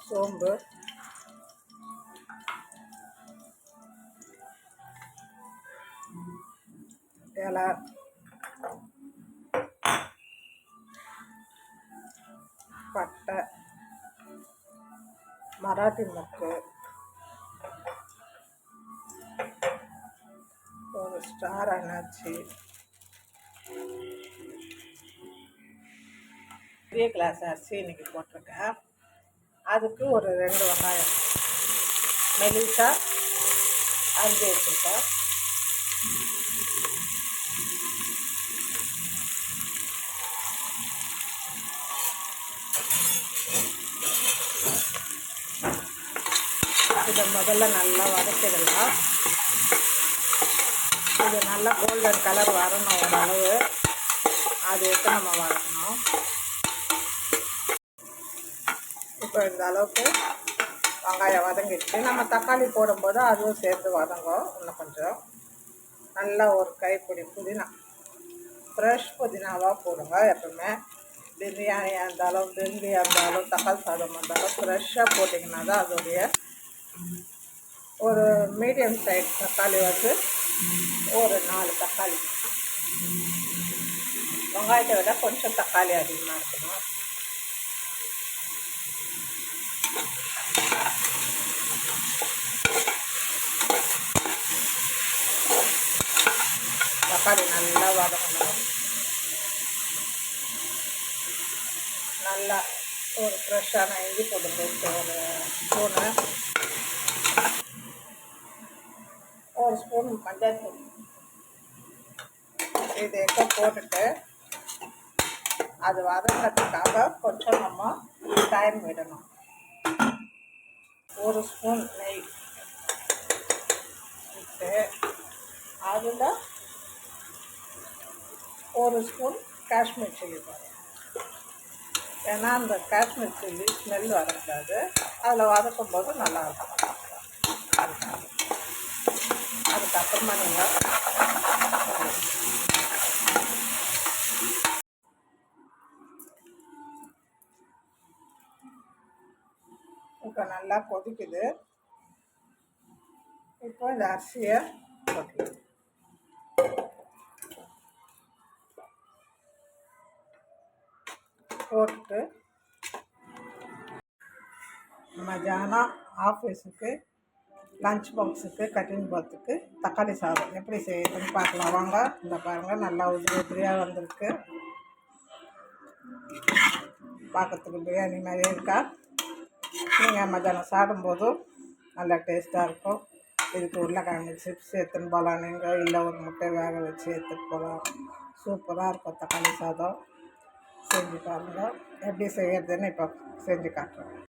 சோம்பு, இலை, பட்டை, மராட்டி மொக்கு, ஒரு ஸ்டார் அன்னாச்சி, பெரிய கிளாஸ் அரிசி இன்றைக்கி போட்டிருக்கேன். அதுக்கு ஒரு 2 வெங்காயம் மெலிசா அரிஞ்சு வச்சுருக்கேன். இதை முதல்ல நல்லா வதக்கிடலாம். இது நல்லா கோல்டன் கலர் வரணும் ஓரளவு, அது எடுத்து நம்ம வதக்கணும். இப்போ இந்த அளவுக்கு வெங்காயம் வதங்கிடுச்சு. நம்ம தக்காளி போடும்போது அதுவும் சேர்த்து வதங்கும். இன்னும் கொஞ்சம் நல்லா ஒரு கைப்பிடி புதினா, ஃப்ரெஷ் புதினாவாக போடுங்க. எப்பவுமே பிரியாணியாக இருந்தாலும் பிரிண்டியாக இருந்தாலும் தக்காளி சாதம் இருந்தாலும் ஃப்ரெஷ்ஷாக போட்டிங்கன்னா தான் அதோடைய ஒரு மீடியம் சைஸ் தக்காளி வந்து ஒரு 4 தக்காளி, வெங்காயத்தை விட கொஞ்சம் தக்காளி அதிகமாக இருக்கணும். தக்காளி நல்லா வதங்கணும். நல்லா ஒரு ஃப்ரெஷ்ஷான இஞ்சி போட்டு பேஸ்ட்டு ஒரு ஸ்பூன் மஞ்சள்தூள் இதை போட்டுட்டு அது வதங்கிறதுக்காக கொஞ்சம் நம்ம டைம் விடணும். ஒரு ஸ்பூன் நெய் விட்டு அதில் ஒரு ஸ்பூன் காஷ்மீர் சில்லி போடுறோம். ஏன்னா அந்த காஷ்மீர் சில்லி ஸ்மெல் வரக்கூடாது, அதில் வதக்கும் போது நல்லாயிருக்கும். அதுக்கப்புறமா நீங்கள் இப்போ நல்லா கொதிக்குது. இப்போ இந்த அரிசியை போட்டு மத்தியானம் ஆஃபீஸுக்கு லஞ்ச் பாக்ஸுக்கு கட்டிங் போகிறதுக்கு தக்காளி சாதம் எப்படி செய்யுதுன்னு பார்க்கலாம் வாங்க. இந்த பாருங்கள், நல்லா உதிரியாக வந்திருக்கு. பார்க்கறதுக்கு பிரியாணி மாதிரியே இருக்கா. நீங்கள் மத்தியானம் சாப்பிடும்போதும் நல்லா டேஸ்ட்டாக இருக்கும். இதுக்கு உருளைக்கிழங்கு சிப்ஸ் எடுத்துன்னு போகலாம் நீங்கள், இல்லை ஒரு முட்டை வேக வச்சு எடுத்துகிட்டு போகலாம். சூப்பராக இருக்கும் தக்காளி சாதம். செஞ்சு பாருங்கள். எப்படி செய்யறதுன்னு இப்போ செஞ்சு காட்டுறேன்.